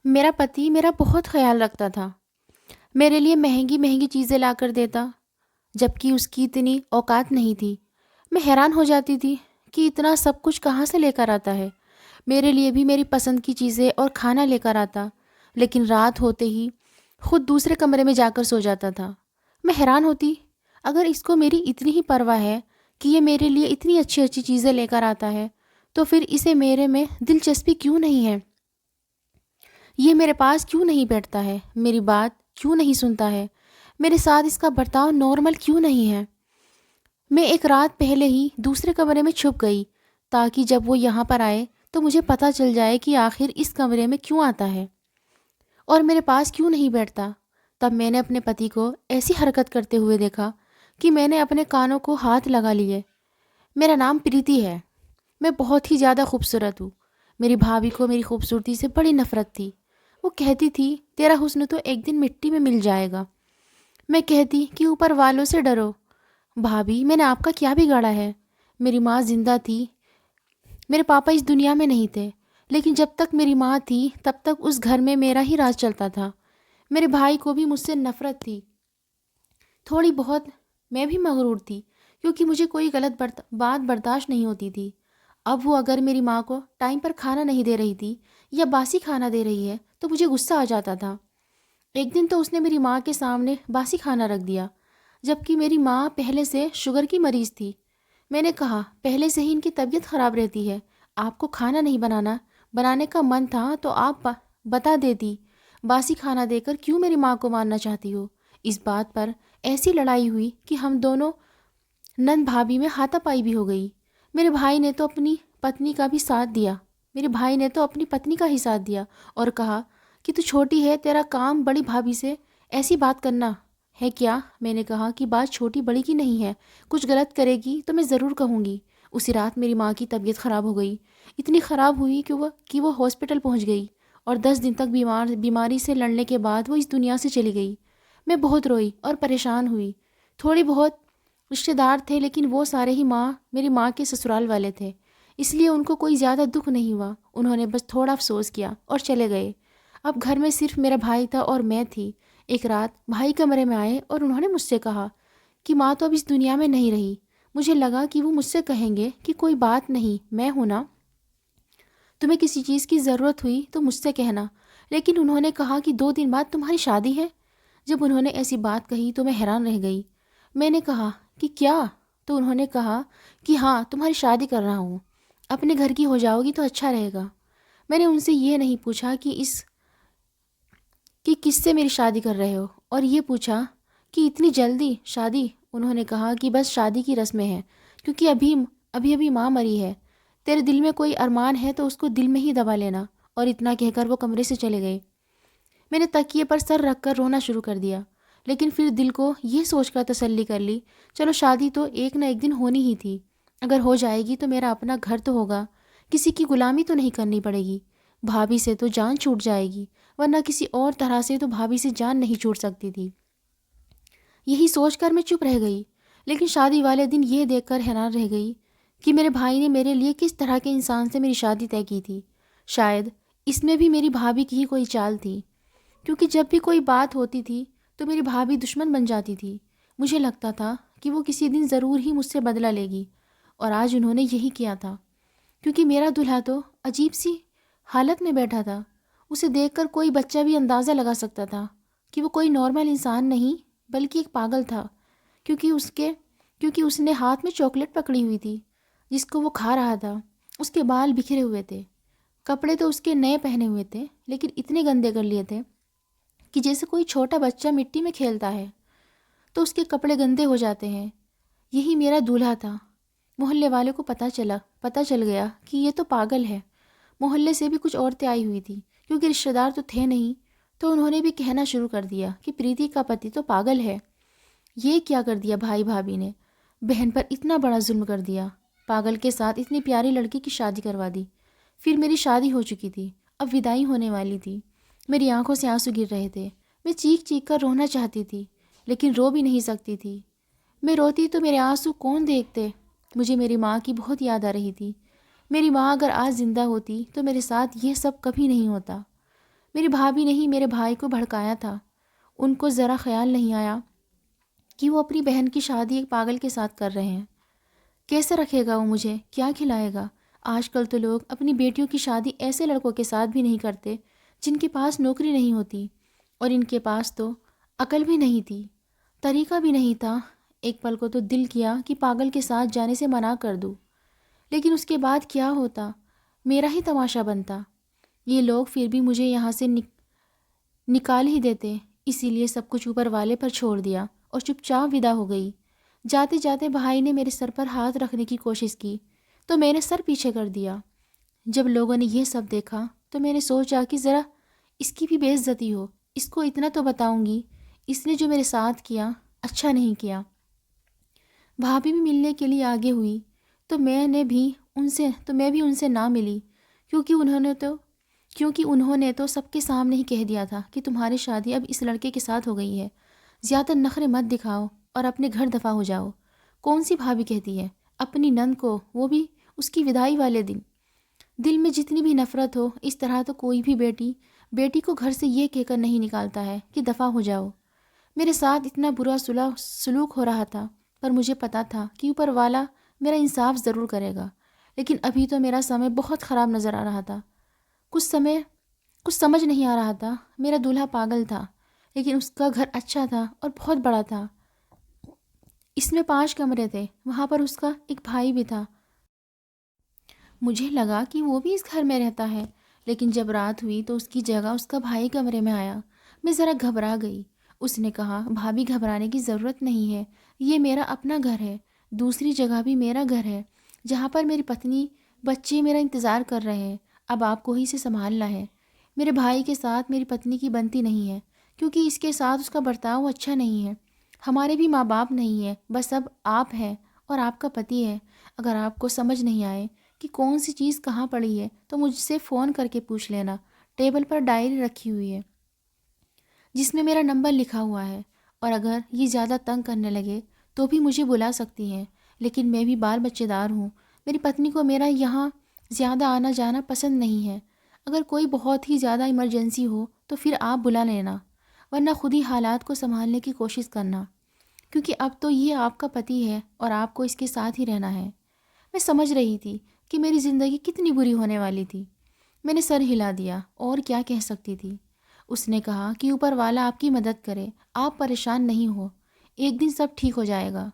میرا پتی میرا بہت خیال رکھتا تھا، میرے لیے مہنگی مہنگی چیزیں لا کر دیتا، جبکہ اس کی اتنی اوقات نہیں تھی۔ میں حیران ہو جاتی تھی کہ اتنا سب کچھ کہاں سے لے کر آتا ہے۔ میرے لیے بھی میری پسند کی چیزیں اور کھانا لے کر آتا، لیکن رات ہوتے ہی خود دوسرے کمرے میں جا کر سو جاتا تھا۔ میں حیران ہوتی، اگر اس کو میری اتنی ہی پرواہ ہے کہ یہ میرے لیے اتنی اچھی اچھی چیزیں لے کر آتا ہے، تو پھر اسے میرے میں دلچسپی کیوں نہیں ہے؟ یہ میرے پاس کیوں نہیں بیٹھتا ہے؟ میری بات کیوں نہیں سنتا ہے؟ میرے ساتھ اس کا برتاؤ نارمل کیوں نہیں ہے؟ میں ایک رات پہلے ہی دوسرے کمرے میں چھپ گئی تاکہ جب وہ یہاں پر آئے تو مجھے پتہ چل جائے کہ آخر اس کمرے میں کیوں آتا ہے اور میرے پاس کیوں نہیں بیٹھتا۔ تب میں نے اپنے پتی کو ایسی حرکت کرتے ہوئے دیکھا کہ میں نے اپنے کانوں کو ہاتھ لگا لیے۔ میرا نام پریتی ہے، میں بہت ہی زیادہ خوبصورت ہوں۔ میری بھابھی کو میری خوبصورتی سے بڑی نفرت تھی۔ وہ کہتی تھی تیرا حسن تو ایک دن مٹی میں مل جائے گا۔ میں کہتی کہ اوپر والوں سے ڈرو۔ بھابھی میں نے آپ کا کیا بگاڑا ہے؟ میری ماں زندہ تھی، میرے پاپا اس دنیا میں نہیں تھے، لیکن جب تک میری ماں تھی تب تک اس گھر میں میرا ہی راج چلتا تھا۔ میرے بھائی کو بھی مجھ سے نفرت تھی تھوڑی بہت، میں بھی مغرور تھی کیونکہ مجھے کوئی غلط بات برداشت نہیں ہوتی تھی۔ اب وہ اگر میری ماں کو ٹائم پر کھانا نہیں دے رہی تھی یا باسی کھانا دے رہی ہے تو مجھے غصہ آ جاتا تھا۔ ایک دن تو اس نے میری ماں کے سامنے باسی کھانا رکھ دیا، جبکہ میری ماں پہلے سے شوگر کی مریض تھی۔ میں نے کہا پہلے سے ہی ان کی طبیعت خراب رہتی ہے، آپ کو کھانا نہیں بنانے کا من تھا تو آپ بتا دیتی، باسی کھانا دے کر کیوں میری ماں کو مارنا چاہتی ہو؟ اس بات پر ایسی لڑائی ہوئی کہ ہم دونوں نند بھابھی میں ہاتھا پائی بھی ہو گئی۔ میرے بھائی نے تو اپنی پتنی کا بھی ساتھ دیا میری بھائی نے تو اپنی پتنی کا ہی ساتھ دیا اور کہا کہ تو چھوٹی ہے، تیرا کام بڑی بھابھی سے ایسی بات کرنا ہے کیا؟ میں نے کہا کہ بات چھوٹی بڑی کی نہیں ہے، کچھ غلط کرے گی تو میں ضرور کہوں گی۔ اسی رات میری ماں کی طبیعت خراب ہو گئی، اتنی خراب ہوئی کہ وہ ہاسپٹل پہنچ گئی اور 10 دن تک بیماری سے لڑنے کے بعد وہ اس دنیا سے چلی گئی۔ میں بہت روئی اور پریشان ہوئی۔ تھوڑی بہت رشتے دار تھے لیکن وہ سارے ہی میری ماں کے سسرال والے تھے، اس لیے ان کو کوئی زیادہ دکھ نہیں ہوا۔ انہوں نے بس تھوڑا افسوس کیا اور چلے گئے۔ اب گھر میں صرف میرا بھائی تھا اور میں تھی۔ ایک رات بھائی کمرے میں آئے اور انہوں نے مجھ سے کہا کہ ماں تو اب اس دنیا میں نہیں رہی۔ مجھے لگا کہ وہ مجھ سے کہیں گے کہ کوئی بات نہیں، میں ہوں نا، تمہیں کسی چیز کی ضرورت ہوئی تو مجھ سے کہنا، لیکن انہوں نے کہا کہ 2 دن بعد تمہاری شادی ہے۔ جب انہوں نے ایسی بات کہی تو میں حیران رہ گئی۔ میں نے کہا کہ کیا؟ تو انہوں نے کہا کہ ہاں تمہاری شادی کر رہا ہوں، اپنے گھر کی ہو جاؤ گی تو اچھا رہے گا۔ میں نے ان سے یہ نہیں پوچھا کہ کس سے میری شادی کر رہے ہو، اور یہ پوچھا کہ اتنی جلدی شادی؟ انہوں نے کہا کہ بس شادی کی رسمیں ہیں، کیونکہ ابھی ماں مری ہے، تیرے دل میں کوئی ارمان ہے تو اس کو دل میں ہی دبا لینا۔ اور اتنا کہہ کر وہ کمرے سے چلے گئے۔ میں نے تکیے پر سر رکھ کر رونا شروع کر دیا، لیکن پھر دل کو یہ سوچ کر تسلی کر لی، چلو شادی تو ایک نہ ایک دن ہونی ہی تھی، اگر ہو جائے گی تو میرا اپنا گھر تو ہوگا، کسی کی غلامی تو نہیں کرنی پڑے گی۔ بھابھی سے تو جان چھوٹ جائے گی، ورنہ کسی اور طرح سے تو بھابھی سے جان نہیں چھوٹ سکتی تھی۔ یہی سوچ کر میں چپ رہ گئی، لیکن شادی والے دن یہ دیکھ کر حیران رہ گئی کہ میرے بھائی نے میرے لیے کس طرح کے انسان سے میری شادی طے کی تھی۔ شاید اس میں بھی میری بھابھی کی ہی کوئی چال تھی، کیونکہ جب بھی کوئی بات ہوتی تھی تو میری بھابھی دشمن بن جاتی تھی۔ مجھے لگتا تھا کہ وہ کسی دن ضرور ہی مجھ سے بدلہ لے گی، اور آج انہوں نے یہی کیا تھا، کیونکہ میرا دلہا تو عجیب سی حالت میں بیٹھا تھا۔ اسے دیکھ کر کوئی بچہ بھی اندازہ لگا سکتا تھا کہ وہ کوئی نارمل انسان نہیں بلکہ ایک پاگل تھا، کیونکہ اس نے ہاتھ میں چاکلیٹ پکڑی ہوئی تھی جس کو وہ کھا رہا تھا۔ اس کے بال بکھرے ہوئے تھے، کپڑے تو اس کے نئے پہنے ہوئے تھے لیکن اتنے گندے کر لیے تھے کہ جیسے کوئی چھوٹا بچہ مٹی میں کھیلتا ہے تو اس کے کپڑے گندے ہو جاتے ہیں۔ یہی میرا دولہا تھا۔ محلے والے کو پتہ چل گیا کہ یہ تو پاگل ہے۔ محلے سے بھی کچھ عورتیں آئی ہوئی تھی، کیونکہ رشتہ دار تو تھے نہیں، تو انہوں نے بھی کہنا شروع کر دیا کہ پریتی کا پتی تو پاگل ہے۔ یہ کیا کر دیا بھائی بھابھی نے؟ بہن پر اتنا بڑا ظلم کر دیا، پاگل کے ساتھ اتنی پیاری لڑکی کی شادی کروا دی۔ پھر میری شادی ہو چکی تھی، اب وداعی ہونے والی تھی۔ میری آنکھوں سے آنسو گر رہے تھے، میں چیخ چیخ کر رونا چاہتی تھی لیکن رو بھی نہیں سکتی تھی۔ میں روتی تو میرے آنسو کون دیکھتے؟ مجھے میری ماں کی بہت یاد آ رہی تھی۔ میری ماں اگر آج زندہ ہوتی تو میرے ساتھ یہ سب کبھی نہیں ہوتا۔ میری بھابھی نے ہی میرے بھائی کو بھڑکایا تھا۔ ان کو ذرا خیال نہیں آیا کہ وہ اپنی بہن کی شادی ایک پاگل کے ساتھ کر رہے ہیں۔ کیسے رکھے گا وہ مجھے؟ کیا کھلائے گا؟ آج کل تو لوگ اپنی بیٹیوں کی شادی ایسے لڑکوں کے ساتھ بھی نہیں کرتے جن کے پاس نوکری نہیں ہوتی، اور ان کے پاس تو عقل بھی نہیں تھی، طریقہ بھی نہیں تھا۔ ایک پل کو تو دل کیا کہ پاگل کے ساتھ جانے سے منع کر دوں، لیکن اس کے بعد کیا ہوتا؟ میرا ہی تماشا بنتا۔ یہ لوگ پھر بھی مجھے یہاں سے نکال ہی دیتے، اسی لیے سب کچھ اوپر والے پر چھوڑ دیا اور چپ چاپ ودا ہو گئی۔ جاتے جاتے بھائی نے میرے سر پر ہاتھ رکھنے کی کوشش کی تو میں نے سر پیچھے کر دیا۔ جب لوگوں نے یہ سب دیکھا تو میں نے سوچا کہ ذرا اس کی بھی بے عزتی ہو، اس کو اتنا تو بتاؤں گی اس نے جو میرے ساتھ کیا اچھا نہیں کیا۔ بھابھی بھی ملنے کے لیے آگے ہوئی تو میں بھی ان سے نہ ملی، کیونکہ انہوں نے تو سب کے سامنے ہی کہہ دیا تھا کہ تمہاری شادی اب اس لڑکے کے ساتھ ہو گئی ہے، زیادہ نخرے مت دکھاؤ اور اپنے گھر دفع ہو جاؤ۔ کون سی بھابھی کہتی ہے اپنی نند کو، وہ بھی اس کی وداعی والے دن؟ دل میں جتنی بھی نفرت ہو، اس طرح تو کوئی بھی بیٹی کو گھر سے یہ کہہ کر نہیں نکالتا ہے کہ دفع ہو جاؤ۔ میرے ساتھ اتنا برا سلوک ہو رہا تھا، پر مجھے پتا تھا کہ اوپر والا میرا انصاف ضرور کرے گا، لیکن ابھی تو میرا سمے بہت خراب نظر آ رہا تھا۔ کچھ سمجھ نہیں آ رہا تھا۔ میرا دولہا پاگل تھا، لیکن اس کا گھر اچھا تھا اور بہت بڑا تھا۔ اس میں 5 کمرے تھے، وہاں پر اس کا ایک بھائی بھی تھا۔ مجھے لگا کہ وہ بھی اس گھر میں رہتا ہے، لیکن جب رات ہوئی تو اس کی جگہ اس کا بھائی کمرے میں آیا۔ میں ذرا گھبرا گئی۔ اس نے کہا، بھابھی گھبرانے کی ضرورت نہیں ہے، یہ میرا اپنا گھر ہے، دوسری جگہ بھی میرا گھر ہے جہاں پر میری پتنی بچے میرا انتظار کر رہے ہیں، اب آپ کو ہی سے سنبھالنا ہے۔ میرے بھائی کے ساتھ میری پتنی کی بنتی نہیں ہے، کیونکہ اس کے ساتھ اس کا برتاؤ اچھا نہیں ہے۔ ہمارے بھی ماں باپ نہیں ہے، بس اب آپ ہیں اور آپ کا پتی ہے۔ اگر آپ کو سمجھ نہیں آئے کہ کون سی چیز کہاں پڑی ہے تو مجھ سے فون کر کے پوچھ لینا، ٹیبل پر ڈائری رکھی ہوئی ہے جس میں میرا نمبر لکھا ہوا ہے، اور اگر یہ زیادہ تنگ کرنے لگے تو بھی مجھے بلا سکتی ہیں، لیکن میں بھی بال بچے دار ہوں۔ میری پتنی کو میرا یہاں زیادہ آنا جانا پسند نہیں ہے۔ اگر کوئی بہت ہی زیادہ ایمرجنسی ہو تو پھر آپ بلا لینا، ورنہ خود ہی حالات کو سنبھالنے کی کوشش کرنا، کیونکہ اب تو یہ آپ کا پتی ہے اور آپ کو اس کے ساتھ ہی رہنا ہے۔ میں سمجھ رہی تھی کہ میری زندگی کتنی بری ہونے والی تھی۔ میں نے سر ہلا دیا، اور کیا کہہ سکتی تھی۔ اس نے کہا کہ اوپر والا آپ کی مدد کرے، آپ پریشان نہیں ہو، ایک دن سب ٹھیک ہو جائے گا۔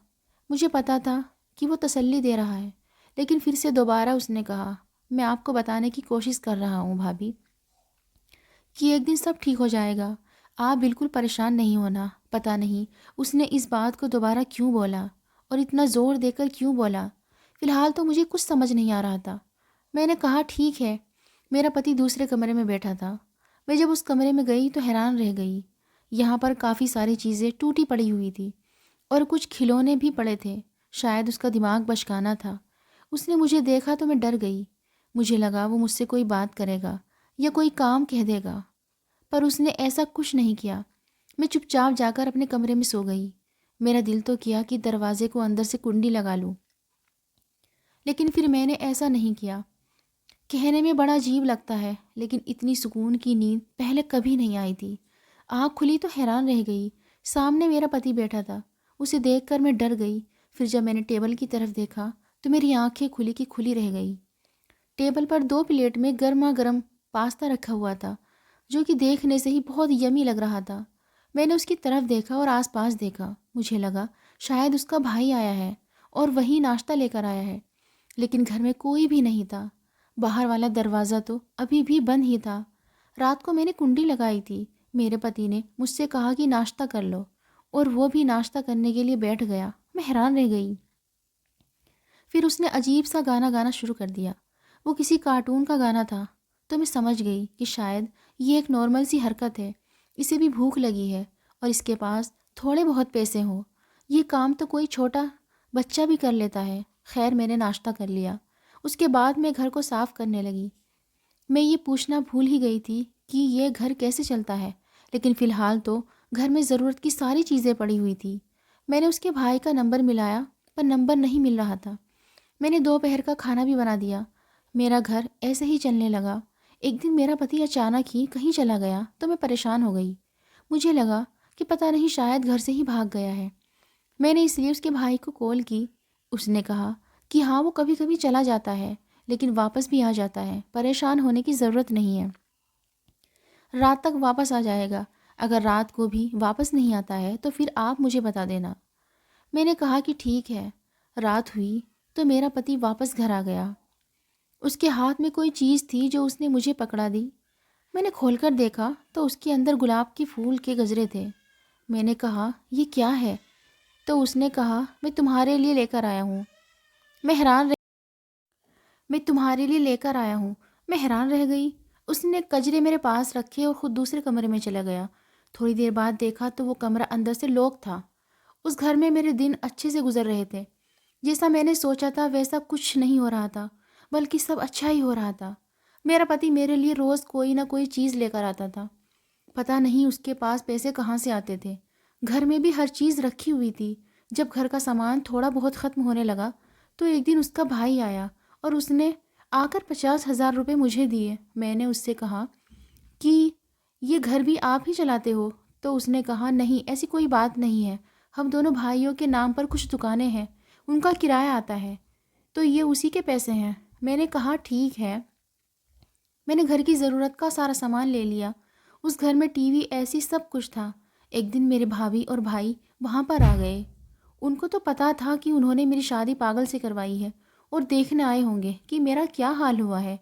مجھے پتا تھا کہ وہ تسلی دے رہا ہے، لیکن پھر سے دوبارہ اس نے کہا، میں آپ کو بتانے کی کوشش کر رہا ہوں بھابھی کہ ایک دن سب ٹھیک ہو جائے گا، آپ بالکل پریشان نہیں ہونا۔ پتہ نہیں اس نے اس بات کو دوبارہ کیوں بولا اور اتنا زور دے کر کیوں بولا۔ فی الحال تو مجھے کچھ سمجھ نہیں آ رہا تھا۔ میں نے کہا، ٹھیک ہے۔ میرا پتی دوسرے کمرے میں بیٹھا تھا۔ میں جب اس کمرے میں گئی تو حیران رہ گئی۔ یہاں پر کافی ساری چیزیں ٹوٹی پڑی ہوئی تھی اور کچھ کھلونے بھی پڑے تھے، شاید اس کا دماغ بچکانا تھا۔ اس نے مجھے دیکھا تو میں ڈر گئی۔ مجھے لگا وہ مجھ سے کوئی بات کرے گا یا کوئی کام کہہ دے گا، پر اس نے ایسا کچھ نہیں کیا۔ میں چپ چاپ جا کر اپنے کمرے میں سو گئی۔ میرا دل تو کیا کہ دروازے کو اندر سے کنڈی لگا لوں، لیکن پھر میں نے ایسا نہیں کیا۔ کہنے میں بڑا عجیب لگتا ہے، لیکن اتنی سکون کی نیند پہلے کبھی نہیں آئی تھی۔ آنکھ کھلی تو حیران رہ گئی، سامنے میرا پتی بیٹھا تھا۔ اسے دیکھ کر میں ڈر گئی۔ پھر جب میں نے ٹیبل کی طرف دیکھا تو میری آنکھیں کھلی کی کھلی رہ گئی۔ ٹیبل پر 2 پلیٹ میں گرما گرم پاستا رکھا ہوا تھا، جو کہ دیکھنے سے ہی بہت یمی لگ رہا تھا۔ میں نے اس کی طرف دیکھا اور آس پاس دیکھا۔ مجھے لگا شاید اس کا بھائی آیا ہے اور وہی ناشتہ لے کر آیا ہے، لیکن گھر میں کوئی بھی نہیں تھا۔ باہر والا دروازہ تو ابھی بھی بند ہی تھا۔ رات کو میں نے کنڈی لگائی تھی۔ میرے پتی نے مجھ سے کہا کہ ناشتہ کر لو، اور وہ بھی ناشتہ کرنے کے لیے بیٹھ گیا۔ میں حیران رہ گئی۔ پھر اس نے عجیب سا گانا گانا شروع کر دیا۔ وہ کسی کارٹون کا گانا تھا، تو میں سمجھ گئی کہ شاید یہ ایک نارمل سی حرکت ہے، اسے بھی بھوک لگی ہے اور اس کے پاس تھوڑے بہت پیسے ہوں۔ یہ کام تو کوئی چھوٹا بچہ بھی کر لیتا ہے۔ خیر، میں نے ناشتہ کر لیا۔ اس کے بعد میں گھر کو صاف کرنے لگی۔ میں یہ پوچھنا بھول ہی گئی تھی کہ یہ گھر کیسے چلتا ہے، لیکن فی الحال تو گھر میں ضرورت کی ساری چیزیں پڑی ہوئی تھی۔ میں نے اس کے بھائی کا نمبر ملایا، پر نمبر نہیں مل رہا تھا۔ میں نے دوپہر کا کھانا بھی بنا دیا۔ میرا گھر ایسے ہی چلنے لگا۔ ایک دن میرا پتی اچانک ہی کہیں چلا گیا تو میں پریشان ہو گئی۔ مجھے لگا کہ پتہ نہیں شاید گھر سے ہی بھاگ گیا ہے۔ میں نے اس لیے اس کے بھائی کو کال کی۔ اس نے کہا کہ ہاں وہ کبھی کبھی چلا جاتا ہے لیکن واپس بھی آ جاتا ہے، پریشان ہونے کی ضرورت نہیں ہے، رات تک واپس آ جائے گا۔ اگر رات کو بھی واپس نہیں آتا ہے تو پھر آپ مجھے بتا دینا۔ میں نے کہا کہ ٹھیک ہے۔ رات ہوئی تو میرا پتی واپس گھر آ گیا۔ اس کے ہاتھ میں کوئی چیز تھی جو اس نے مجھے پکڑا دی۔ میں نے کھول کر دیکھا تو اس کے اندر گلاب کے پھول کے گجرے تھے۔ میں نے کہا یہ کیا ہے؟ تو اس نے کہا میں تمہارے لیے لے کر آیا ہوں۔ میں حیران رہ میں تمہارے لیے لے کر آیا ہوں۔ میں حیران رہ گئی۔ اس نے کجرے میرے پاس رکھے اور خود دوسرے کمرے میں چلا گیا۔ تھوڑی دیر بعد دیکھا تو وہ کمرہ اندر سے لاک تھا۔ اس گھر میں میرے دن اچھے سے گزر رہے تھے۔ جیسا میں نے سوچا تھا ویسا کچھ نہیں ہو رہا تھا، بلکہ سب اچھا ہی ہو رہا تھا۔ میرا پتی میرے لیے روز کوئی نہ کوئی چیز لے کر آتا تھا۔ پتہ نہیں اس کے پاس پیسے کہاں سے آتے تھے۔ گھر میں بھی ہر چیز رکھی ہوئی تھی۔ جب گھر کا سامان تھوڑا بہت ختم ہونے لگا تو ایک دن اس کا بھائی آیا اور اس نے آ کر 50,000 روپے مجھے دیے۔ میں نے اس سے کہا کہ یہ گھر بھی آپ ہی چلاتے ہو؟ تو اس نے کہا نہیں، ایسی کوئی بات نہیں ہے، ہم دونوں بھائیوں کے نام پر کچھ دکانیں ہیں، ان کا کرایہ آتا ہے تو یہ اسی کے پیسے ہیں۔ میں نے کہا ٹھیک ہے۔ میں نے گھر کی ضرورت کا سارا سامان لے لیا۔ اس گھر میں ٹی وی ایسی سب کچھ تھا۔ ایک دن میرے بھابھی اور بھائی وہاں پر آ گئے۔ ان کو تو پتہ تھا کہ انہوں نے میری شادی پاگل سے کروائی ہے اور دیکھنے آئے ہوں گے کہ میرا کیا حال ہوا ہے،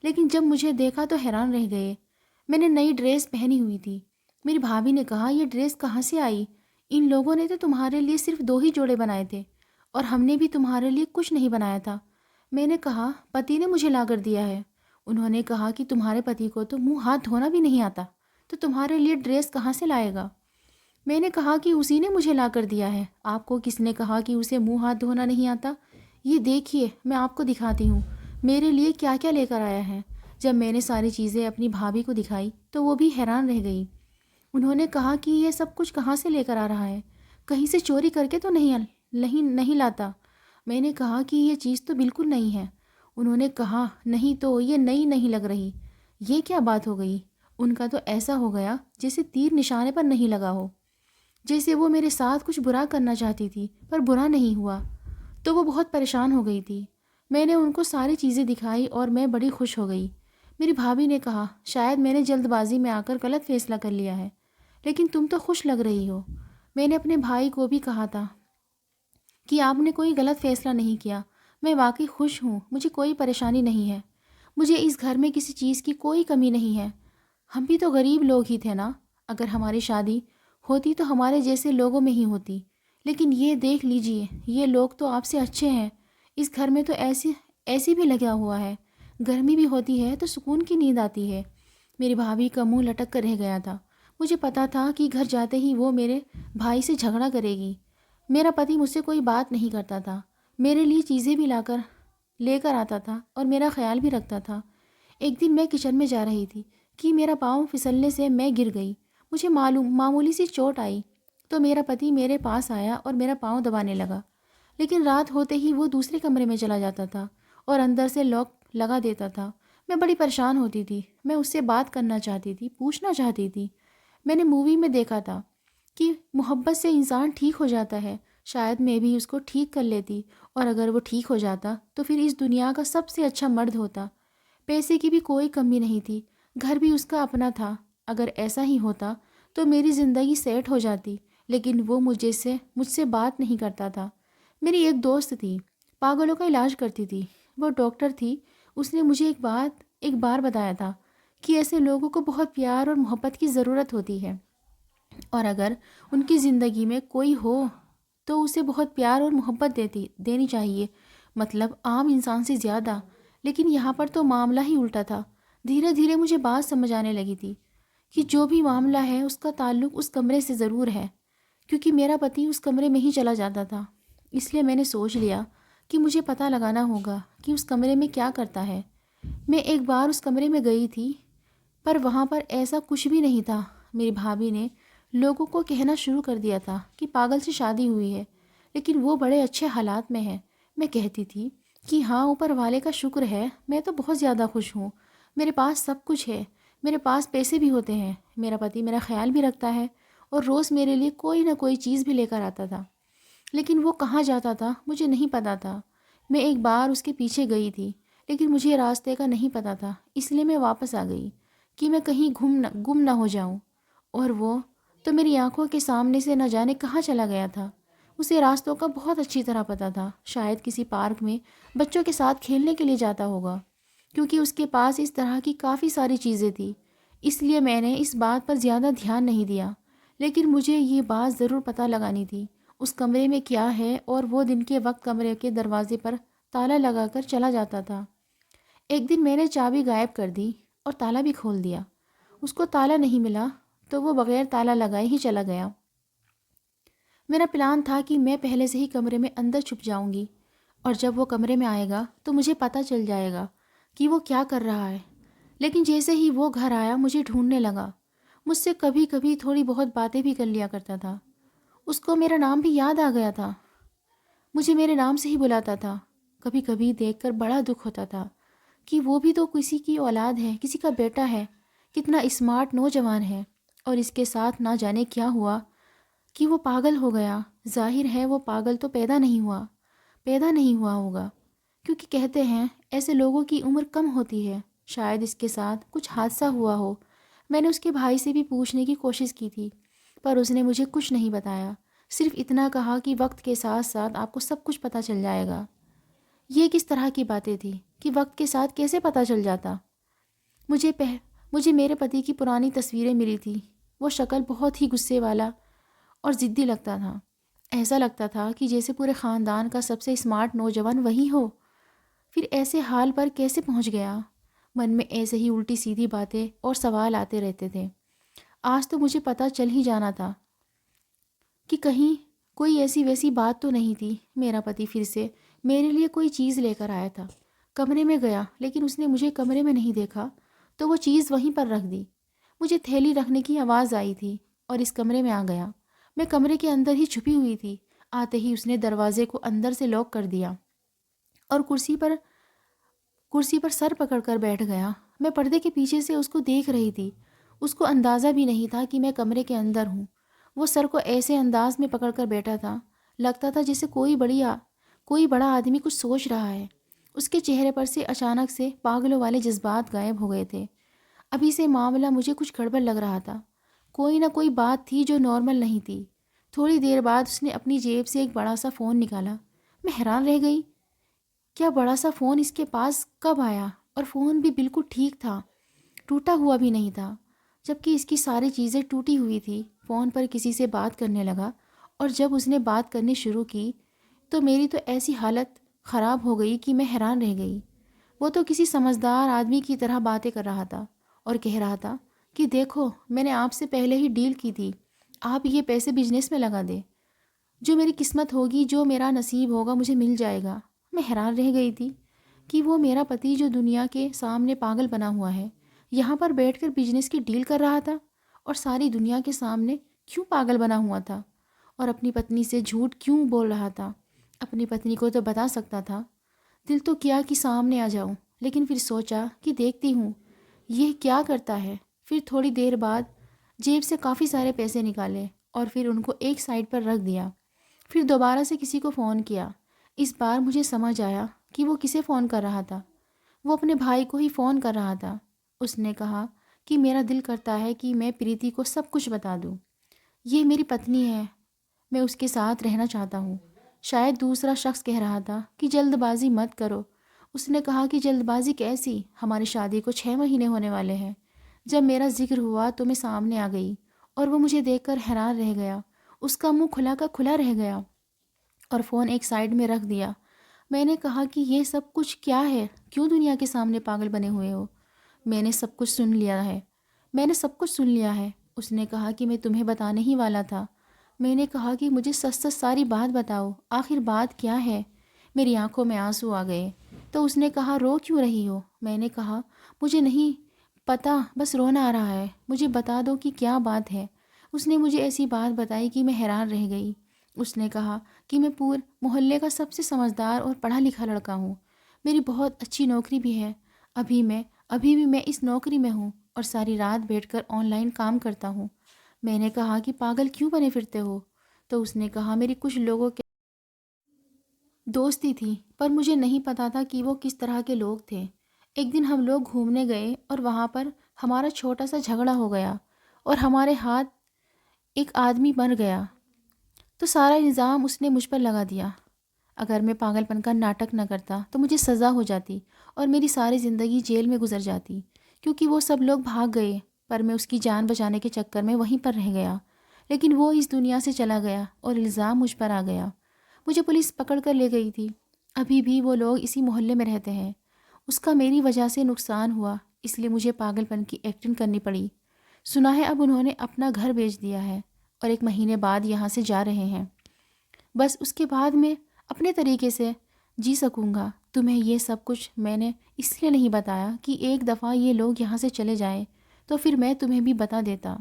لیکن جب مجھے دیکھا تو حیران رہ گئے۔ میں نے نئی ڈریس پہنی ہوئی تھی۔ میری بھابھی نے کہا یہ ڈریس کہاں سے آئی؟ ان لوگوں نے تو تمہارے لیے صرف 2 ہی جوڑے بنائے تھے اور ہم نے بھی تمہارے لیے کچھ نہیں بنایا تھا۔ میں نے کہا پتی نے مجھے لا کر دیا ہے۔ انہوں نے کہا کہ تمہارے پتی کو تو منہ ہاتھ دھونا بھی نہیں آتا تو تمہارے لیے ڈریس کہاں سے لائے گا؟ میں نے کہا کہ اسی نے مجھے لا کر دیا ہے۔ آپ کو کس نے کہا کہ اسے منہ ہاتھ دھونا نہیں آتا؟ یہ دیکھیے، میں آپ کو دکھاتی ہوں میرے لیے کیا کیا لے کر آیا ہے۔ جب میں نے ساری چیزیں اپنی بھابھی کو دکھائی تو وہ بھی حیران رہ گئی۔ انہوں نے کہا کہ یہ سب کچھ کہاں سے لے کر آ رہا ہے؟ کہیں سے چوری کر کے تو نہیں لاتا؟ میں نے کہا کہ یہ چیز تو بالکل نہیں ہے۔ انہوں نے کہا نہیں تو یہ نئی نہیں لگ رہی۔ یہ کیا بات ہو گئی؟ ان کا تو ایسا ہو گیا جیسے تیر نشانے پر نہیں لگا ہو، جیسے وہ میرے ساتھ کچھ برا کرنا چاہتی تھی پر برا نہیں ہوا۔ تو وہ بہت پریشان ہو گئی تھی۔ میں نے ان کو ساری چیزیں دکھائی اور میں بڑی خوش ہو گئی۔ میری بھابھی نے کہا شاید میں نے جلد بازی میں آ کر غلط فیصلہ کر لیا ہے، لیکن تم تو خوش لگ رہی ہو۔ میں نے اپنے بھائی کو بھی کہا تھا کہ آپ نے کوئی غلط فیصلہ نہیں کیا، میں واقعی خوش ہوں، مجھے کوئی پریشانی نہیں ہے، مجھے اس گھر میں کسی چیز کی کوئی کمی نہیں ہے۔ ہم بھی تو غریب لوگ ہی تھے نا، اگر ہماری شادی ہوتی تو ہمارے جیسے لوگوں میں ہی ہوتی، لیکن یہ دیکھ لیجئے یہ لوگ تو آپ سے اچھے ہیں۔ اس گھر میں تو ایسی بھی لگا ہوا ہے، گرمی بھی ہوتی ہے تو سکون کی نیند آتی ہے۔ میری بھابھی کا منہ لٹک کر رہ گیا تھا۔ مجھے پتا تھا کہ گھر جاتے ہی وہ میرے بھائی سے جھگڑا کرے گی۔ میرا پتی مجھ سے کوئی بات نہیں کرتا تھا، میرے لیے چیزیں بھی لے کر آتا تھا اور میرا خیال بھی رکھتا تھا۔ ایک دن میں کچن میں جا رہی تھی کہ میرا پاؤں پھسلنے سے میں گر گئی۔ مجھے معمولی سی چوٹ آئی تو میرا پتی میرے پاس آیا اور میرا پاؤں دبانے لگا، لیکن رات ہوتے ہی وہ دوسرے کمرے میں چلا جاتا تھا اور اندر سے لاک لگا دیتا تھا۔ میں بڑی پریشان ہوتی تھی، میں اس سے بات کرنا چاہتی تھی، پوچھنا چاہتی تھی۔ میں نے مووی میں دیکھا تھا کہ محبت سے انسان ٹھیک ہو جاتا ہے، شاید میں بھی اس کو ٹھیک کر لیتی، اور اگر وہ ٹھیک ہو جاتا تو پھر اس دنیا کا سب سے اچھا مرد ہوتا۔ پیسے کی بھی کوئی کمی نہیں تھی، گھر بھی اس کا اپنا تھا۔ اگر ایسا ہی ہوتا تو میری زندگی سیٹ ہو جاتی، لیکن وہ مجھ سے بات نہیں کرتا تھا۔ میری ایک دوست تھی، پاگلوں کا علاج کرتی تھی، وہ ڈاکٹر تھی۔ اس نے مجھے ایک بار بتایا تھا کہ ایسے لوگوں کو بہت پیار اور محبت کی ضرورت ہوتی ہے، اور اگر ان کی زندگی میں کوئی ہو تو اسے بہت پیار اور محبت دینی چاہیے، مطلب عام انسان سے زیادہ۔ لیکن یہاں پر تو معاملہ ہی الٹا تھا۔ دھیرے دھیرے مجھے بات سمجھ آنے لگی تھی کہ جو بھی معاملہ ہے اس کا تعلق اس کمرے سے ضرور ہے، کیونکہ میرا پتی اس کمرے میں ہی چلا جاتا تھا۔ اس لیے میں نے سوچ لیا کہ مجھے پتہ لگانا ہوگا کہ اس کمرے میں کیا کرتا ہے۔ میں ایک بار اس کمرے میں گئی تھی پر وہاں پر ایسا کچھ بھی نہیں تھا۔ میری بھابھی نے لوگوں کو کہنا شروع کر دیا تھا کہ پاگل سے شادی ہوئی ہے، لیکن وہ بڑے اچھے حالات میں ہے۔ میں کہتی تھی کہ ہاں اوپر والے کا شکر ہے، میں تو بہت زیادہ خوش ہوں، میرے پاس سب کچھ ہے، میرے پاس پیسے بھی ہوتے ہیں، میرا پتی میرا خیال بھی رکھتا ہے اور روز میرے لیے کوئی نہ کوئی چیز بھی لے کر آتا تھا، لیکن وہ کہاں جاتا تھا مجھے نہیں پتا تھا۔ میں ایک بار اس کے پیچھے گئی تھی، لیکن مجھے راستے کا نہیں پتا تھا، اس لیے میں واپس آ گئی کہ میں کہیں گم نہ ہو جاؤں، اور وہ تو میری آنکھوں کے سامنے سے نہ جانے کہاں چلا گیا تھا۔ اسے راستوں کا بہت اچھی طرح پتہ تھا، شاید کسی پارک میں بچوں کے ساتھ کھیلنے کے لیے جاتا ہوگا، کیونکہ اس کے پاس اس طرح کی کافی ساری چیزیں تھیں۔ اس لیے میں نے اس بات پر زیادہ دھیان نہیں دیا، لیکن مجھے یہ بات ضرور پتہ لگانی تھی اس کمرے میں کیا ہے، اور وہ دن کے وقت کمرے کے دروازے پر تالا لگا کر چلا جاتا تھا۔ ایک دن میں نے چابی غائب کر دی اور تالا بھی کھول دیا۔ اس کو تالا نہیں ملا تو وہ بغیر تالا لگائے ہی چلا گیا۔ میرا پلان تھا کہ میں پہلے سے ہی کمرے میں اندر چھپ جاؤں گی، اور جب وہ کمرے میں آئے گا تو مجھے پتہ چل جائے گا کہ وہ کیا کر رہا ہے۔ لیکن جیسے ہی وہ گھر آیا مجھے ڈھونڈنے لگا، مجھ سے کبھی کبھی تھوڑی بہت باتیں بھی کر لیا کرتا تھا۔ اس کو میرا نام بھی یاد آ گیا تھا، مجھے میرے نام سے ہی بلاتا تھا۔ کبھی کبھی دیکھ کر بڑا دکھ ہوتا تھا کہ وہ بھی تو کسی کی اولاد ہے، کسی کا بیٹا ہے، کتنا اسمارٹ نوجوان ہے، اور اس کے ساتھ نہ جانے کیا ہوا کہ وہ پاگل ہو گیا۔ ظاہر ہے وہ پاگل تو پیدا نہیں ہوا ہوگا، کیونکہ کہتے ہیں ایسے لوگوں کی عمر کم ہوتی ہے۔ شاید اس کے ساتھ کچھ حادثہ ہوا ہو۔ میں نے اس کے بھائی سے بھی پوچھنے کی کوشش کی تھی، پر اس نے مجھے کچھ نہیں بتایا، صرف اتنا کہا کہ وقت کے ساتھ ساتھ آپ کو سب کچھ پتہ چل جائے گا۔ یہ کس طرح کی باتیں تھیں کہ وقت کے ساتھ کیسے پتہ چل جاتا؟ مجھے میرے پتی کی پرانی تصویریں ملی تھی۔ وہ شکل بہت ہی غصے والا اور ضدی لگتا تھا، ایسا لگتا تھا کہ جیسے پورے خاندان کا سب سے اسمارٹ نوجوان وہی ہو۔ پھر ایسے حال پر کیسے پہنچ گیا؟ من میں ایسے ہی الٹی سیدھی باتیں اور سوال آتے رہتے تھے۔ آج تو مجھے پتہ چل ہی جانا تھا کہ کہیں کوئی ایسی ویسی بات تو نہیں تھی۔ میرا پتی پھر سے میرے لیے کوئی چیز لے کر آیا تھا۔ کمرے میں گیا، لیکن اس نے مجھے کمرے میں نہیں دیکھا تو وہ چیز وہیں پر رکھ دی۔ مجھے تھیلی رکھنے کی آواز آئی تھی اور اس کمرے میں آ گیا۔ میں کمرے کے اندر ہی چھپی ہوئی تھی۔ آتے ہی اس نے دروازے کو اندر سے لاک کر دیا اور کرسی پر سر پکڑ کر بیٹھ گیا۔ میں پردے کے پیچھے سے اس کو دیکھ رہی تھی۔ اس کو اندازہ بھی نہیں تھا کہ میں کمرے کے اندر ہوں۔ وہ سر کو ایسے انداز میں پکڑ کر بیٹھا تھا، لگتا تھا جیسے کوئی بڑا آدمی کچھ سوچ رہا ہے۔ اس کے چہرے پر سے اچانک سے پاگلوں والے جذبات غائب ہو گئے تھے۔ ابھی سے معاملہ مجھے کچھ گڑبڑ لگ رہا تھا، کوئی نہ کوئی بات تھی جو نارمل نہیں تھی۔ تھوڑی دیر بعد اس نے اپنی جیب سے ایک بڑا سا فون نکالا۔ میں حیران رہ گئی، کیا بڑا سا فون اس کے پاس کب آیا؟ اور فون بھی بالکل ٹھیک تھا، ٹوٹا ہوا بھی نہیں تھا، جبکہ اس کی ساری چیزیں ٹوٹی ہوئی تھی۔ فون پر کسی سے بات کرنے لگا، اور جب اس نے بات کرنی شروع کی تو میری تو ایسی حالت خراب ہو گئی کہ میں حیران رہ گئی۔ وہ تو کسی سمجھدار آدمی کی طرح باتیں کر رہا تھا اور کہہ رہا تھا کہ دیکھو میں نے آپ سے پہلے ہی ڈیل کی تھی، آپ یہ پیسے بزنس میں لگا دیں، جو میری قسمت ہوگی، جو میرا نصیب ہوگا مجھے مل جائے گا۔ میں حیران رہ گئی تھی کہ وہ میرا پتی جو دنیا کے سامنے پاگل بنا ہوا ہے، یہاں پر بیٹھ کر بزنس کی ڈیل کر رہا تھا، اور ساری دنیا کے سامنے کیوں پاگل بنا ہوا تھا، اور اپنی پتنی سے جھوٹ کیوں بول رہا تھا؟ اپنی پتنی کو تو بتا سکتا تھا۔ دل تو کیا کہ سامنے آ جاؤں، لیکن پھر سوچا کہ دیکھتی ہوں یہ کیا کرتا ہے۔ پھر تھوڑی دیر بعد جیب سے کافی سارے پیسے نکالے اور پھر ان کو ایک سائڈ پر رکھ دیا۔ پھر دوبارہ سے کسی کو فون کیا۔ اس بار مجھے سمجھ آیا کہ وہ کسے فون کر رہا تھا۔ وہ اپنے بھائی کو ہی فون کر رہا تھا۔ اس نے کہا کہ میرا دل کرتا ہے کہ میں پریتی کو سب کچھ بتا دوں، یہ میری پتنی ہے، میں اس کے ساتھ رہنا چاہتا ہوں۔ شاید دوسرا شخص کہہ رہا تھا کہ جلد بازی مت کرو۔ اس نے کہا کہ جلد بازی کیسی، ہماری شادی کو 6 مہینے ہونے والے ہیں۔ جب میرا ذکر ہوا تو میں سامنے آ گئی، اور وہ مجھے دیکھ کر حیران رہ گیا۔ اس کا منہ کھلا کا کھلا رہ گیا اور فون ایک سائڈ میں رکھ دیا۔ میں نے کہا کہ یہ سب کچھ کیا ہے، کیوں دنیا کے سامنے پاگل بنے ہوئے ہو؟ میں نے سب کچھ سن لیا ہے۔ اس نے کہا کہ میں تمہیں بتانے ہی والا تھا۔ میں نے کہا کہ مجھے سچ سچ ساری بات بتاؤ، آخر بات کیا ہے؟ میری آنکھوں میں آنسو آ گئے۔ تو اس نے کہا رو کیوں رہی ہو؟ میں نے کہا مجھے نہیں پتہ، بس رونا آ رہا ہے، مجھے بتا دو کہ کیا بات ہے۔ اس نے مجھے ایسی بات بتائی کہ میں حیران رہ گئی۔ اس نے کہا کہ میں پورے محلے کا سب سے سمجھدار اور پڑھا لکھا لڑکا ہوں، میری بہت اچھی نوکری بھی ہے، ابھی میں ابھی بھی میں اس نوکری میں ہوں اور ساری رات بیٹھ کر آن لائن کام کرتا ہوں۔ میں نے کہا کہ پاگل کیوں بنے پھرتے ہو؟ تو اس نے کہا میری کچھ لوگوں کے دوستی تھی، پر مجھے نہیں پتا تھا کہ وہ کس طرح کے لوگ تھے۔ ایک دن ہم لوگ گھومنے گئے اور وہاں پر ہمارا چھوٹا سا جھگڑا ہو گیا اور ہمارے ہاتھ ایک آدمی مر گیا، تو سارا الزام اس نے مجھ پر لگا دیا۔ اگر میں پاگل پن کا ناٹک نہ کرتا تو مجھے سزا ہو جاتی اور میری ساری زندگی جیل میں گزر جاتی، کیونکہ وہ سب لوگ بھاگ گئے، پر میں اس کی جان بچانے کے چکر میں وہیں پر رہ گیا۔ لیکن وہ اس دنیا سے چلا گیا اور الزام مجھ پر آ گیا۔ مجھے پولیس پکڑ کر لے گئی تھی۔ ابھی بھی وہ لوگ اسی محلے میں رہتے ہیں۔ اس کا میری وجہ سے نقصان ہوا، اس لیے مجھے پاگل پن کی ایکٹنگ کرنی پڑی۔ سنا ہے اب انہوں نے اپنا گھر بیچ دیا ہے اور 1 مہینے بعد یہاں سے جا رہے ہیں۔ بس اس کے بعد میں اپنے طریقے سے جی سکوں گا۔ تمہیں یہ سب کچھ میں نے اس لیے نہیں بتایا کہ ایک دفعہ یہ لوگ یہاں سے چلے جائیں تو پھر میں تمہیں بھی بتا دیتا۔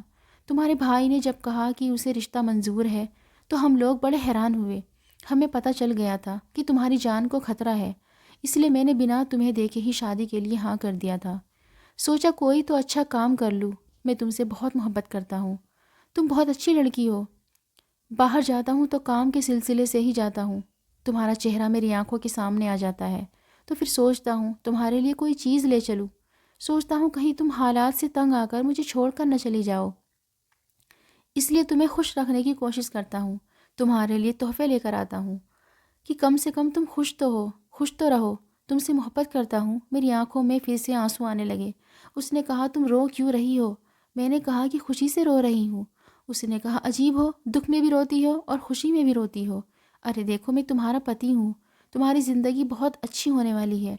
تمہارے بھائی نے جب کہا کہ اسے رشتہ منظور ہے تو ہم لوگ بڑے حیران ہوئے۔ ہمیں پتہ چل گیا تھا کہ تمہاری جان کو خطرہ ہے، اس لیے میں نے بنا تمہیں دیکھے ہی شادی کے لیے ہاں کر دیا تھا۔ سوچا کوئی تو اچھا کام کر لوں، میں تم سے بہت محبت کرتا ہوں، تم بہت اچھی لڑکی ہو۔ باہر جاتا ہوں تو کام کے سلسلے سے ہی جاتا ہوں، تمہارا چہرہ میری آنکھوں کے سامنے آ جاتا ہے تو پھر سوچتا ہوں تمہارے لیے کوئی چیز لے چلوں۔ سوچتا ہوں کہیں تم حالات سے تنگ آ کر مجھے چھوڑ کر نہ چلی جاؤ، اس لیے تمہیں خوش رکھنے کی کوشش کرتا ہوں، تمہارے لیے تحفے لے کر آتا ہوں کہ کم سے کم تم خوش تو ہو، خوش تو رہو۔ تم سے محبت کرتا ہوں۔ میری آنکھوں میں پھر سے آنسو آنے لگے۔ اس نے کہا تم رو کیوں رہی ہو؟ میں نے کہا کہ خوشی سے رو رہی ہوں۔ اس نے کہا عجیب ہو، دکھ میں بھی روتی ہو اور خوشی میں بھی روتی ہو۔ ارے دیکھو میں تمہارا پتی ہوں، تمہاری زندگی بہت اچھی ہونے والی ہے۔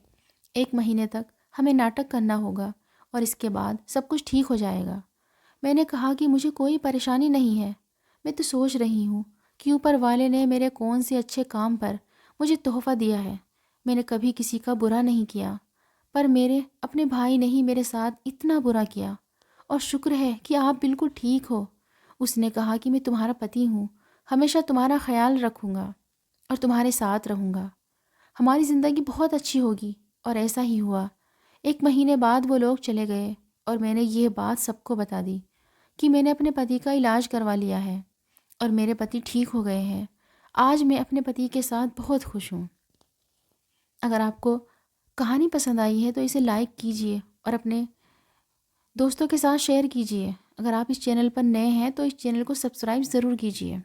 1 مہینے تک ہمیں ناٹک کرنا ہوگا اور اس کے بعد سب کچھ ٹھیک ہو جائے گا۔ میں نے کہا کہ مجھے کوئی پریشانی نہیں ہے، میں تو سوچ رہی ہوں کہ اوپر والے نے میرے کون سے اچھے کام پر مجھے تحفہ دیا ہے۔ میں نے کبھی کسی کا برا نہیں کیا، پر میرے اپنے بھائی نے ہی میرے ساتھ اتنا برا کیا، اور شکر ہے کہ آپ بالکل ٹھیک ہو۔ اس نے کہا کہ میں تمہارا پتی ہوں، ہمیشہ تمہارا خیال رکھوں گا اور تمہارے ساتھ رہوں گا، ہماری زندگی بہت اچھی ہوگی۔ اور ایسا ہی ہوا۔ 1 مہینے بعد وہ لوگ چلے گئے اور میں نے یہ بات سب کو بتا دی کہ میں نے اپنے پتی کا علاج کروا لیا ہے اور میرے پتی ٹھیک ہو گئے ہیں۔ آج میں اپنے پتی کے ساتھ بہت خوش ہوں۔ اگر آپ کو کہانی پسند آئی ہے تو اسے لائک کیجیے اور اپنے دوستوں کے ساتھ شیئر کیجیے۔ اگر آپ اس چینل پر نئے ہیں تو اس چینل کو سبسکرائب ضرور کیجیے۔